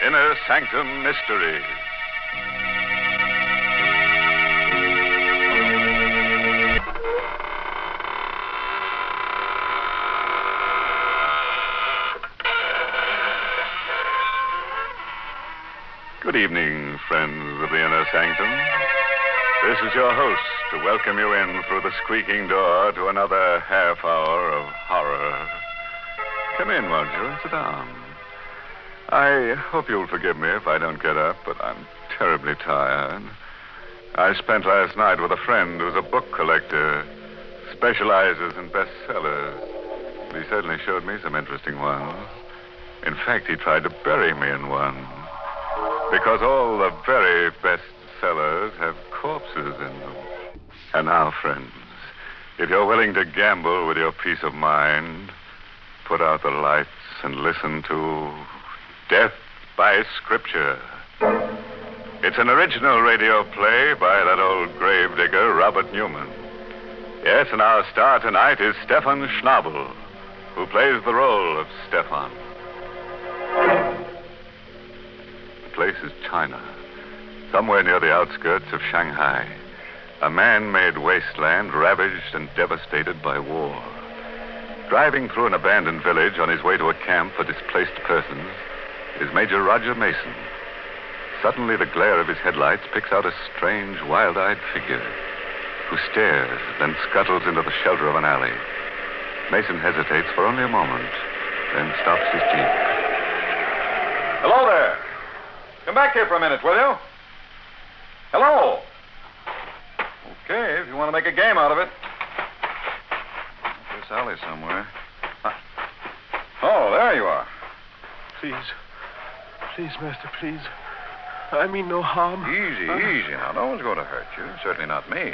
Inner Sanctum Mysteries. Good evening, friends of the Inner Sanctum. This is your host to welcome you in through the squeaking door to another half hour of horror. Come in, won't you, and sit down. I hope you'll forgive me if I don't get up, but I'm terribly tired. I spent last night with a friend who's a book collector, specializes in bestsellers. He certainly showed me some interesting ones. In fact, he tried to bury me in one. Because all the very best sellers have corpses in them. And now, friends, if you're willing to gamble with your peace of mind, put out the lights and listen to Death by Scripture. It's an original radio play by that old gravedigger, Robert Newman. Yes, and our star tonight is Stefan Schnabel, who plays the role of Stefan. The place is China, somewhere near the outskirts of Shanghai. A man-made wasteland ravaged and devastated by war. Driving through an abandoned village on his way to a camp for displaced persons is Major Roger Mason. Suddenly, the glare of his headlights picks out a strange, wild-eyed figure who stares, then scuttles into the shelter of an alley. Mason hesitates for only a moment, then stops his jeep. Hello there. Come back here for a minute, will you? Hello. Okay, if you want to make a game out of it. This alley somewhere. Oh, there you are. Please, master, please. I mean no harm. Easy now. No one's going to hurt you. Certainly not me.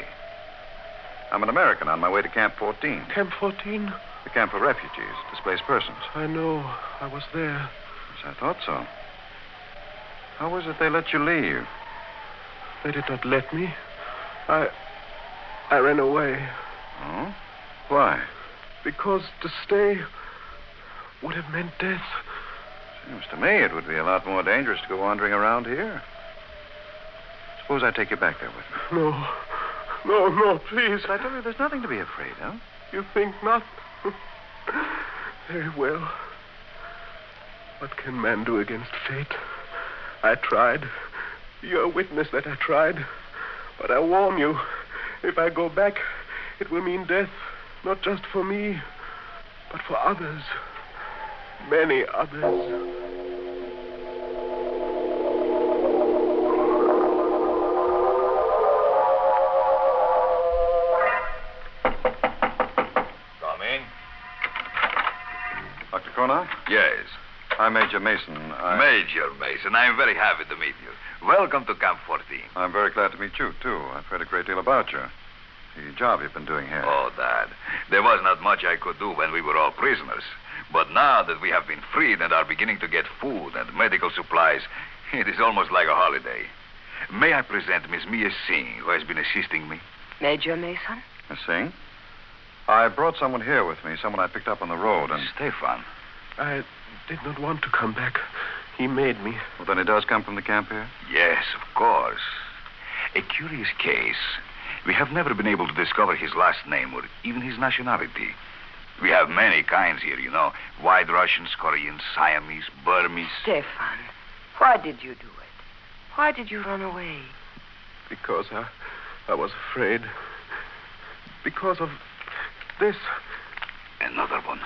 I'm an American on my way to Camp 14. Camp 14? The camp for refugees, displaced persons. I know. I was there. Yes, I thought so. How was it they let you leave? They did not let me. I ran away. Oh? Why? Because to stay would have meant death. Seems to me it would be a lot more dangerous to go wandering around here. Suppose I take you back there with me. No, please. But I tell you, there's nothing to be afraid of. You think not? Very well. What can man do against fate? I tried. You're a witness that I tried. But I warn you, if I go back, it will mean death, not just for me, but for others. Many others. Come in. Dr. Kona? Yes. I'm Major Mason. Major Mason, I'm very happy to meet you. Welcome to Camp 14. I'm very glad to meet you, too. I've heard a great deal about you. The job you've been doing here. Oh, Dad. There was not much I could do when we were all prisoners. But now that we have been freed and are beginning to get food and medical supplies, it is almost like a holiday. May I present Miss Mia Singh, who has been assisting me? Major Mason? Miss Singh? I brought someone here with me, someone I picked up on the road, and... Stefan. I did not want to come back. He made me. Well, then he does come from the camp here? Yes, of course. A curious case. We have never been able to discover his last name or even his nationality. We have many kinds here, you know. White Russians, Koreans, Siamese, Burmese. Stefan, why did you do it? Why did you run away? Because I was afraid. Because of this. Another one.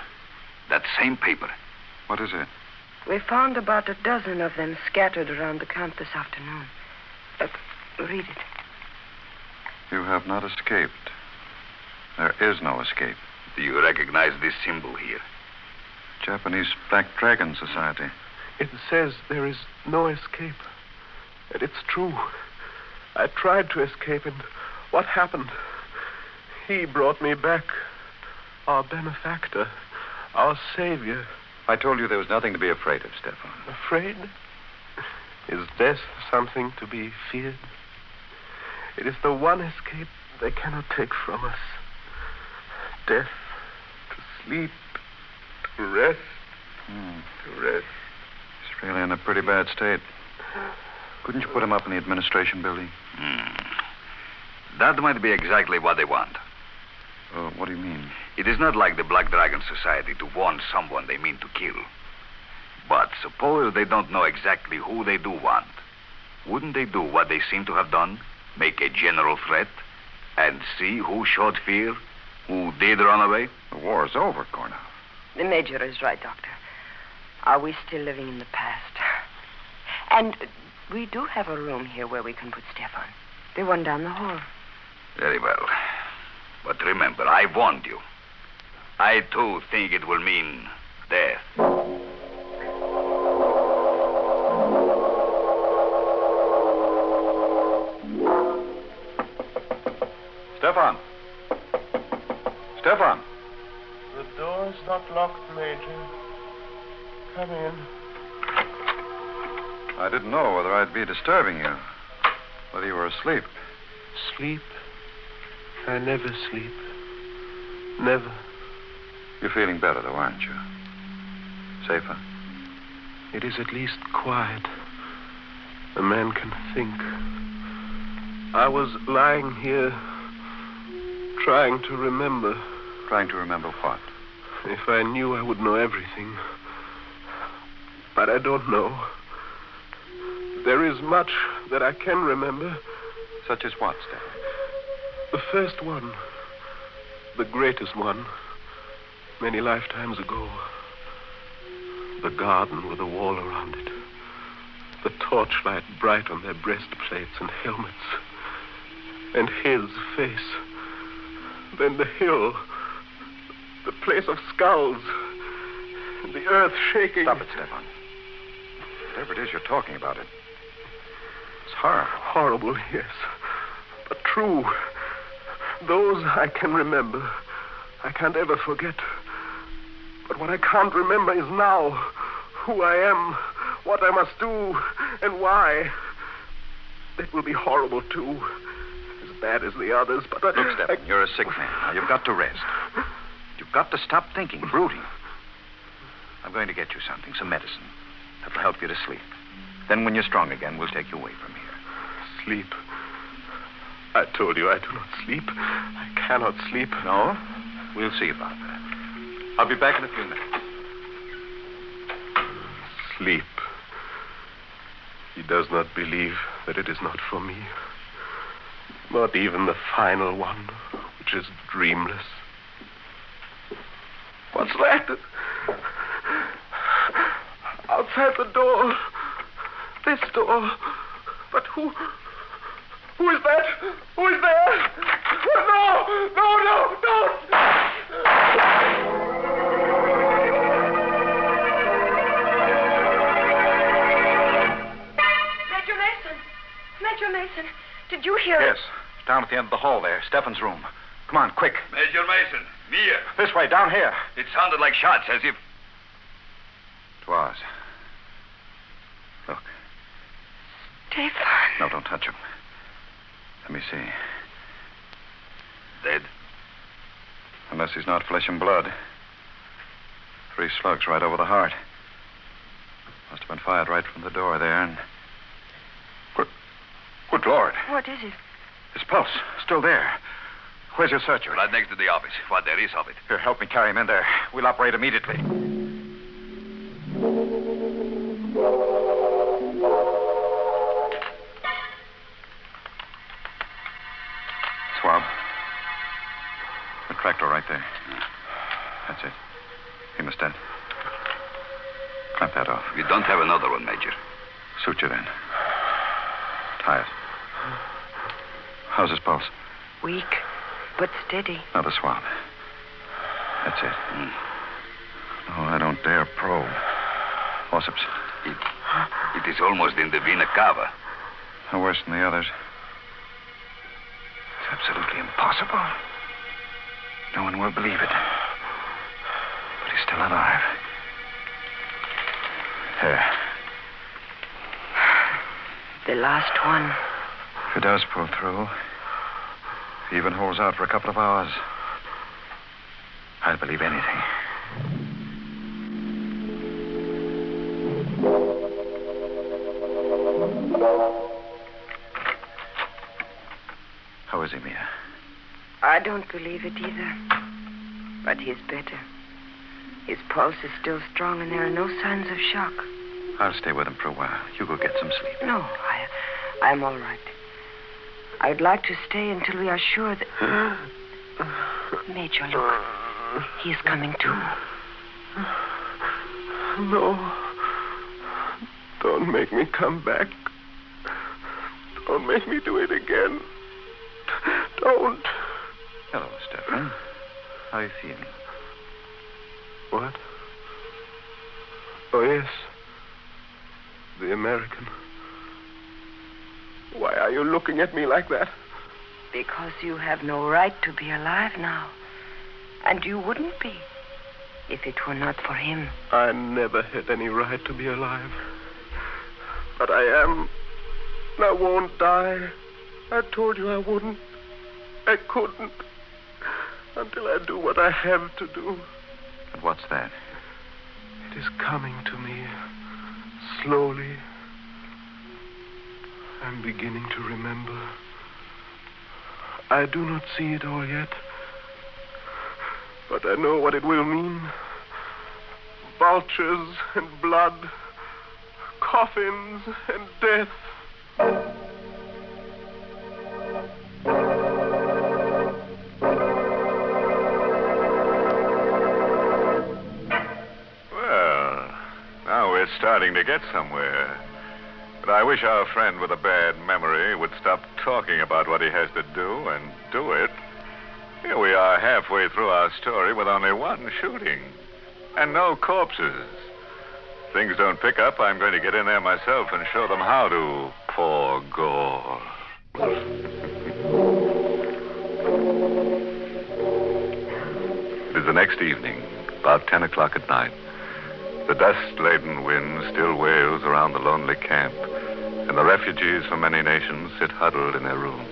That same paper. What is it? We found about a dozen of them scattered around the camp this afternoon. Read it. You have not escaped. There is no escape. Do you recognize this symbol here? Japanese Black Dragon Society. It says there is no escape. And it's true. I tried to escape, and what happened? He brought me back. Our benefactor. Our savior. I told you there was nothing to be afraid of, Stefan. Afraid? Is death something to be feared? It is the one escape they cannot take from us. Death, to sleep, to rest, to rest. Really in a pretty bad state. Couldn't you put him up in the administration building? That might be exactly what they want. What do you mean? It is not like the Black Dragon Society to warn someone they mean to kill. But suppose they don't know exactly who they do want. Wouldn't they do what they seem to have done? Make a general threat and see who showed fear, who did run away? The war is over, Kornoff. The Major is right, Doctor. Are we still living in the past? And we do have a room here where we can put Stefan. The one down the hall. Very well. But remember, I warned you. I, too, think it will mean death. Stefan! Stefan! The door's not locked, Major. Come in. I didn't know whether I'd be disturbing you. Whether you were asleep. Sleep? I never sleep. Never. You're feeling better, though, aren't you? Safer? It is at least quiet. A man can think. I was lying here, trying to remember. Trying to remember what? If I knew, I would know everything. But I don't know. There is much that I can remember. Such as what, Stefan? The first one. The greatest one. Many lifetimes ago. The garden with a wall around it. The torchlight bright on their breastplates and helmets. And his face. Then the hill. The place of skulls. The earth shaking. Stop it, Stefan. Whatever it is you're talking about, it's horrible. Horrible, yes. But true. Those I can remember. I can't ever forget. But what I can't remember is now. Who I am, what I must do, and why. That will be horrible, too. As bad as the others, but... Look, Stefan, you're a sick man. Now, you've got to rest. You've got to stop thinking, brooding. I'm going to get you something, some medicine. That'll help you to sleep. Then when you're strong again, we'll take you away from here. Sleep. I told you I do not sleep. I cannot sleep. No? We'll see about that. I'll be back in a few minutes. Sleep. He does not believe that it is not for me. Not even the final one, which is dreamless. What's that? Outside the door. This door. But who is that? Who is there? Oh, no, don't! Major Mason, did you hear Yes. Down at the end of the hall there. Stefan's room. Come on, quick. Major Mason, me here. This way, down here. It sounded like shots, as if... It was. Look. Stefan. No, don't touch him. Let me see. Dead? Unless he's not flesh and blood. 3 slugs right over the heart. Must have been fired right from the door there, and... Good Lord. What is it? His pulse. Still there. Where's your surgery? Right next to the office. What there is of it. Here, help me carry him in there. We'll operate immediately. Swab. The crack door right there. That's it. He must dead. Clamp that off. You don't have another one, Major. Suture then. Tie it. How's his pulse? Weak, but steady. Now the swab. That's it. No, I don't dare probe. Forceps. It is almost in the vena cava. No worse than the others. It's absolutely impossible. No one will believe it. But he's still alive. There. The last one. If he does pull through, if he even holds out for a couple of hours, I'll believe anything. I don't believe it either. But he's better. His pulse is still strong, and there are no signs of shock. I'll stay with him for a while. You go get some sleep. No, I'm all right. I'd like to stay until we are sure that... Major, look. He's coming too. No. Don't make me come back. Don't make me do it again. Don't. Hello, Stefan. How are you feeling? What? Oh, yes. The American. Why are you looking at me like that? Because you have no right to be alive now. And you wouldn't be if it were not for him. I never had any right to be alive. But I am. And I won't die. I told you I wouldn't. I couldn't. Until I do what I have to do. And what's that? It is coming to me. Slowly. I'm beginning to remember. I do not see it all yet. But I know what it will mean. Vultures and blood. Coffins and death. Well, now we're starting to get somewhere. But I wish our friend with a bad memory would stop talking about what he has to do and do it. Here we are halfway through our story with only one shooting. And no corpses. If things don't pick up, I'm going to get in there myself and show them how to pour gore. It is the next evening, about 10 o'clock at night. The dust-laden wind still wails around the lonely camp, and the refugees from many nations sit huddled in their rooms.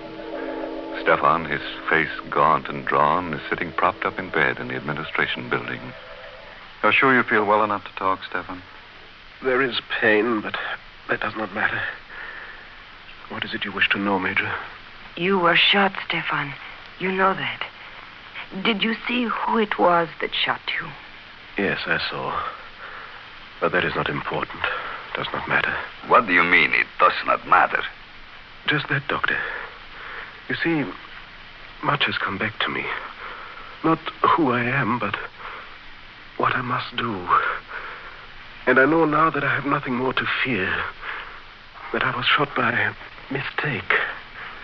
Stefan, his face gaunt and drawn, is sitting propped up in bed in the administration building. You're sure you feel well enough to talk, Stefan? There is pain, but that does not matter. What is it you wish to know, Major? You were shot, Stefan. You know that. Did you see who it was that shot you? Yes, I saw. But that is not important. Does not matter. What do you mean it does not matter? Just that, Doctor. You see, much has come back to me. Not who I am, but what I must do. And I know now that I have nothing more to fear. That I was shot by mistake.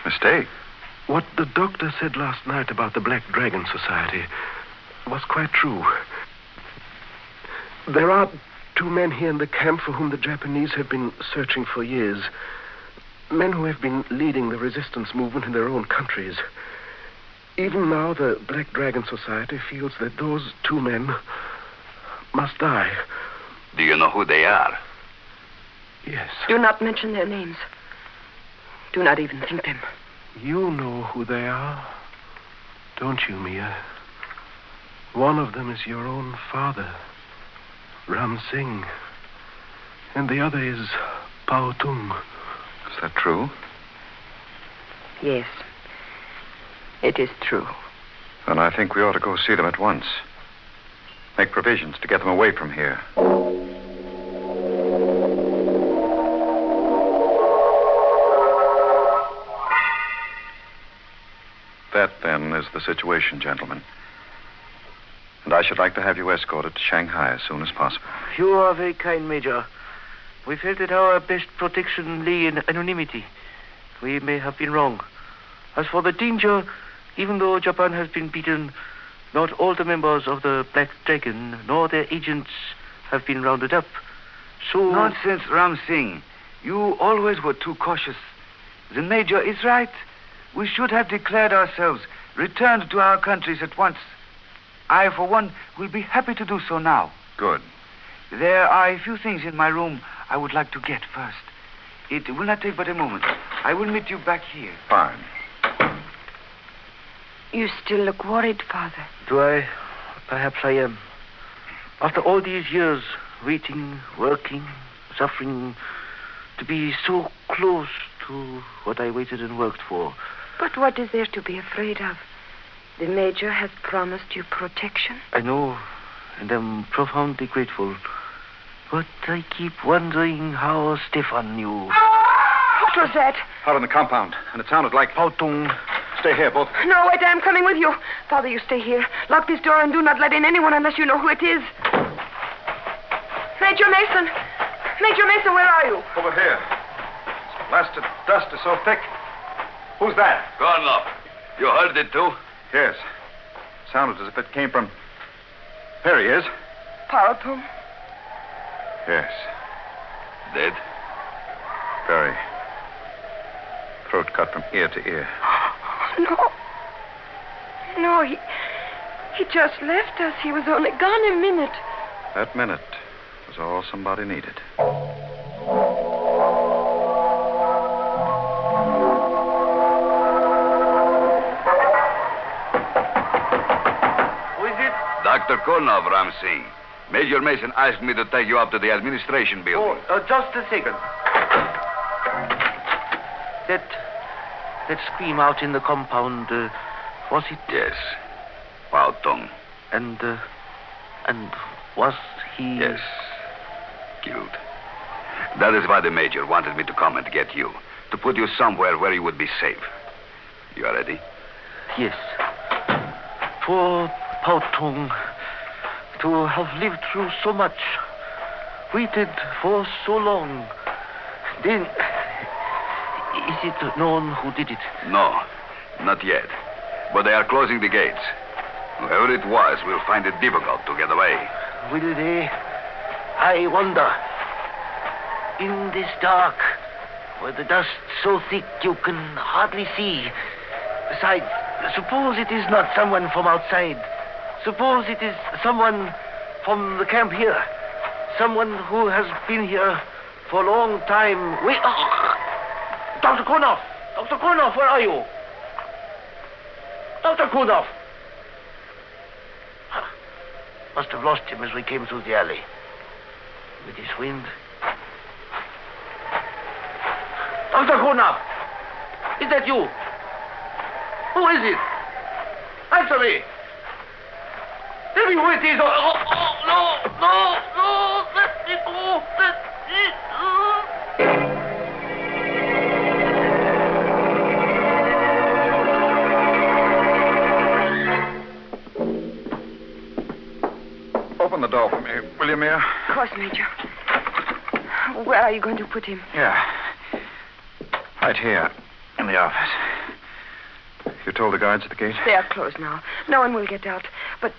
Mistake? What the doctor said last night about the Black Dragon Society was quite true. There are 2 men here in the camp for whom the Japanese have been searching for years. Men who have been leading the resistance movement in their own countries. Even now, the Black Dragon Society feels that those 2 men must die. Do you know who they are? Yes. Do not mention their names. Do not even think them. You know who they are, don't you, Mia? One of them is your own father, Ram Singh. And the other is Pao Tung. Is that true? Yes. It is true. Then I think we ought to go see them at once. Make provisions to get them away from here. That, then, is the situation, gentlemen. And I should like to have you escorted to Shanghai as soon as possible. You are very kind, Major. We felt that our best protection lay in anonymity. We may have been wrong. As for the danger, even though Japan has been beaten, not all the members of the Black Dragon nor their agents have been rounded up. So... Nonsense, Ram Singh. You always were too cautious. The Major is right. We should have declared ourselves, returned to our countries at once. I, for one, will be happy to do so now. Good. There are a few things in my room I would like to get first. It will not take but a moment. I will meet you back here. Fine. You still look worried, Father. Do I? Perhaps I am. After all these years, waiting, working, suffering, to be so close to what I waited and worked for. But what is there to be afraid of? The Major has promised you protection? I know, and I'm profoundly grateful. But I keep wondering how Stefan knew. What was that? Out on the compound, and it sounded like... Pautung. Stay here, both. No, wait, I'm coming with you. Father, you stay here. Lock this door and do not let in anyone unless you know who it is. Major Mason! Major Mason, where are you? Over here. This blasted dust is so thick. Who's that? Kornov, you heard it too? Yes. Sounded as if it came from... There he is. Pautung. Yes. Dead? Very. Throat cut from ear to ear. No. No, he just left us. He was only gone a minute. That minute was all somebody needed. Who is it? Dr. Kornov, Ramsey. Major Mason asked me to take you up to the administration building. Just a second. That scream out in the compound, was it? Yes. Pautung. And was he... Yes. Killed. That is why the Major wanted me to come and get you. To put you somewhere where you would be safe. You are ready? Yes. Poor Pautung. To have lived through so much. Waited for so long. Then... Is it known who did it? No, not yet. But they are closing the gates. Whoever it was will find it difficult to get away. Will they? I wonder. In this dark, where the dust's so thick you can hardly see. Besides, suppose it is not someone from outside. Suppose it is someone from the camp here. Someone who has been here for a long time. Wait. Dr. Kornov! Dr. Kornov, where are you? Dr. Kornov! Must have lost him as we came through the alley. With his wind. Dr. Kornov! Is that you? Who is it? Answer me! Tell me who it is! No! Let me go! Open the door for me, will you, Mia? Of course, Major. Where are you going to put him? Yeah. Right here, in the office. You told the guards at the gate? They are closed now. No one will get out. But...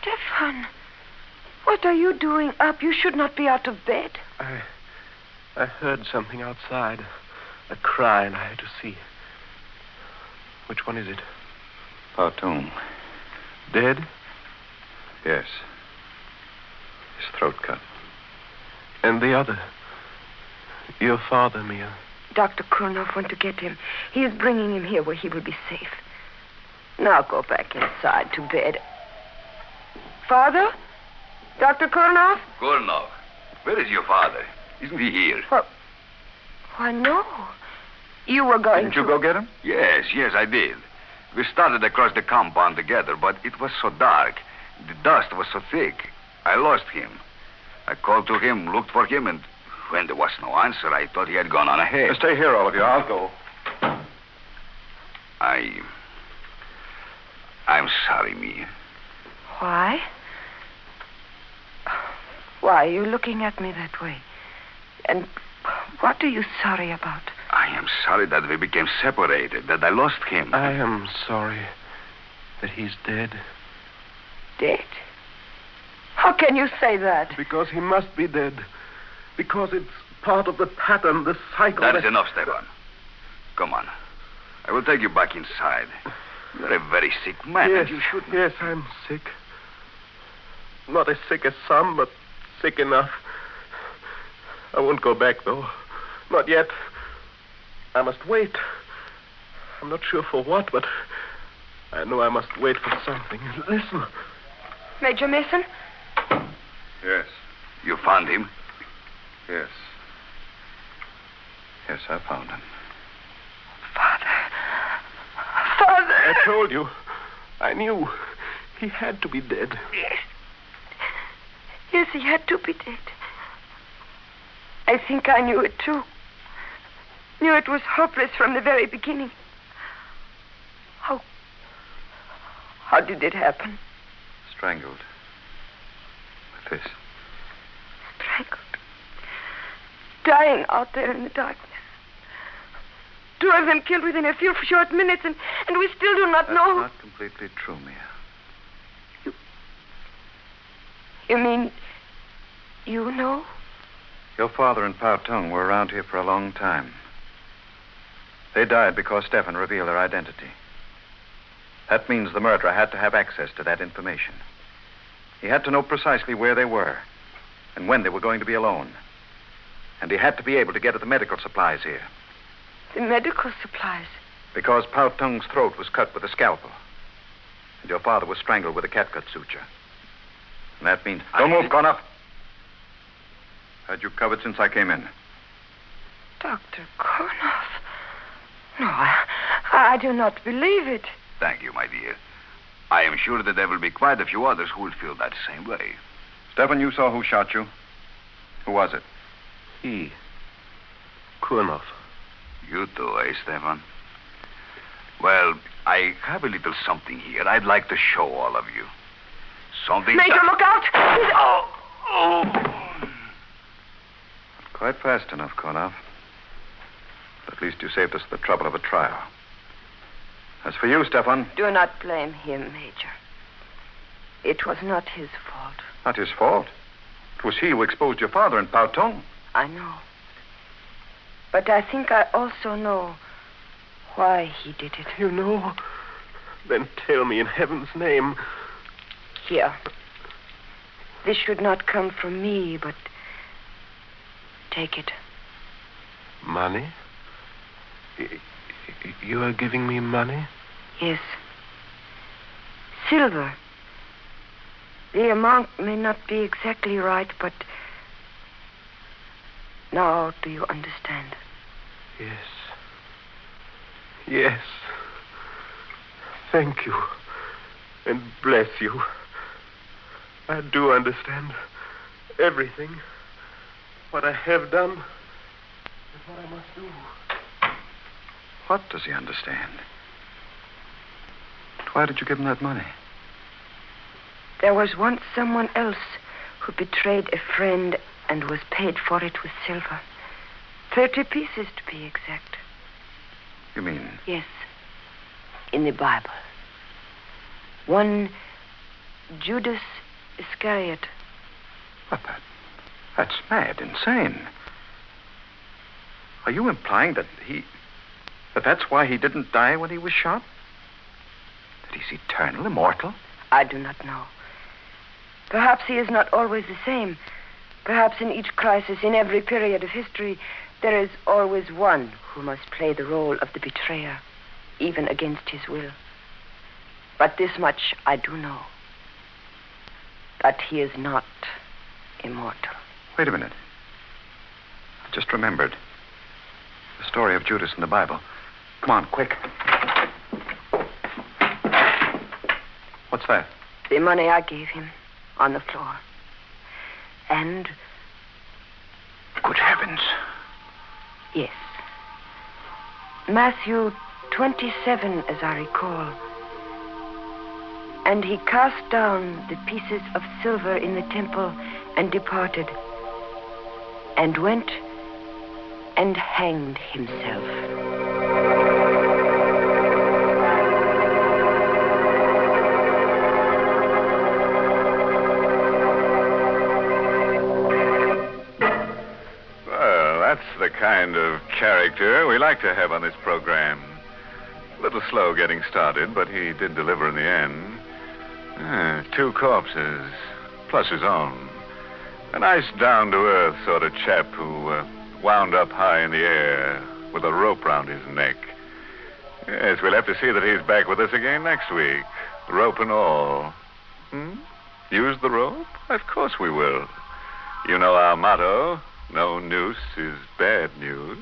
Stefan, what are you doing up? You should not be out of bed. I heard something outside. A cry, and I had to see. Which one is it? Pautung. Dead? Yes. His throat cut. And the other? Your father, Mia. Dr. Kornov went to get him. He is bringing him here where he will be safe. Now go back inside to bed. Father? Dr. Kornov? Kornov, where is your father? Isn't he here? Why, no. You were going Didn't you go get him? Yes, I did. We started across the compound together, but it was so dark. The dust was so thick. I lost him. I called to him, looked for him, and when there was no answer, I thought he had gone on ahead. Stay here, all of you. I'll go. I'm sorry, Mia. Why? Why are you looking at me that way? And what are you sorry about? I am sorry that we became separated, that I lost him. I am sorry that he's dead. Dead? How can you say that? Because he must be dead. Because it's part of the pattern, the cycle. That is enough, Stefan. Come on. I will take you back inside. You're a very sick man, Yes, and you shouldn't. yes, I'm sick. Not as sick as some, but sick enough. I won't go back, though. Not yet. I must wait. I'm not sure for what, but I know I must wait for something. Listen. Major Mason? Yes. You found him? Yes. Yes, I found him. Father. Father. told you. I knew. He had to be dead. Yes. Yes, he had to be dead. I think I knew it, too. Knew it was hopeless from the very beginning. How did it happen? Strangled. With this. Strangled. Dying out there in the darkness. 2 of them killed within a few short minutes, and we still do not know. That's not completely true, Mia. You mean you know? Your father and Pa Tung were around here for a long time. They died because Stefan revealed their identity. That means the murderer had to have access to that information. He had to know precisely where they were and when they were going to be alone. And he had to be able to get at the medical supplies here. The medical supplies? Because Pa Tung's throat was cut with a scalpel. And your father was strangled with a catgut suture. And that means... Don't move, Connor. Had you covered since I came in? Dr. Kornoff. No, I do not believe it. Thank you, my dear. I am sure that there will be quite a few others who will feel that same way. Stefan, you saw who shot you. Who was it? He. Kornoff. You too, eh, Stefan? Well, I have a little something here I'd like to show all of you. Something... Major, look out! Oh! Quite fast enough, Kornoff. But at least you saved us the trouble of a trial. As for you, Stefan... Do not blame him, Major. It was not his fault. Not his fault. It was he who exposed your father and Pa Tung. I know. But I think I also know why he did it. You know? Then tell me in heaven's name. Here. This should not come from me, but take it. Money? You are giving me money? Yes. Silver. The amount may not be exactly right, but now do you understand? Yes. Yes. Thank you. And bless you. I do understand everything. What I have done is what I must do. What does he understand? Why did you give him that money? There was once someone else who betrayed a friend and was paid for it with silver. 30 pieces to be exact. You mean? Yes. In the Bible. One Judas Iscariot. What, that's mad, insane. Are you implying that that's why he didn't die when he was shot? That he's eternal, immortal? I do not know. Perhaps he is not always the same. Perhaps in each crisis, in every period of history, there is always one who must play the role of the betrayer, even against his will. But this much I do know. That he is not immortal. Wait a minute. I just remembered. The story of Judas in the Bible. Come on, quick. What's that? The money I gave him on the floor. And... Good heavens. Yes. Matthew 27, as I recall. And he cast down the pieces of silver in the temple and departed, and went and hanged himself. Well, that's the kind of character we like to have on this program. A little slow getting started, but he did deliver in the end. 2 corpses, plus his own. A nice down-to-earth sort of chap who wound up high in the air with a rope round his neck. Yes, we'll have to see that he's back with us again next week. Rope and all. Use the rope? Of course we will. You know our motto, no noose is bad news.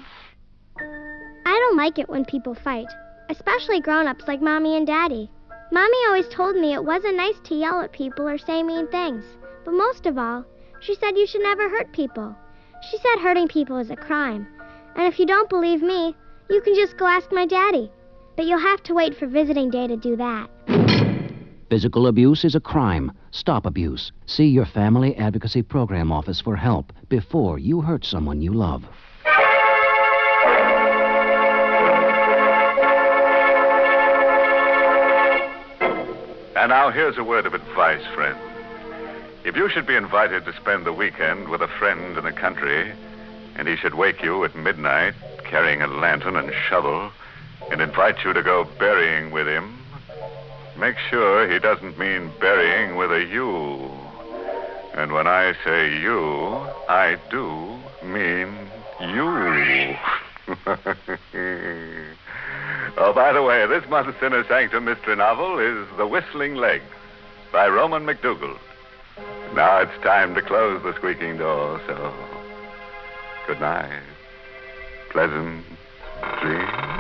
I don't like it when people fight, especially grown-ups like Mommy and Daddy. Mommy always told me it wasn't nice to yell at people or say mean things. But most of all, she said you should never hurt people. She said hurting people is a crime. And if you don't believe me, you can just go ask my daddy. But you'll have to wait for visiting day to do that. Physical abuse is a crime. Stop abuse. See your Family Advocacy Program office for help before you hurt someone you love. And now here's a word of advice, friend. If you should be invited to spend the weekend with a friend in the country, and he should wake you at midnight carrying a lantern and shovel and invite you to go berrying with him, make sure he doesn't mean burying with a U. And when I say you, I do mean you. Oh, by the way, this month's Inner Sanctum mystery novel is The Whistling Legs by Roman McDougall. Now it's time to close the squeaking door, so good night. Pleasant dreams.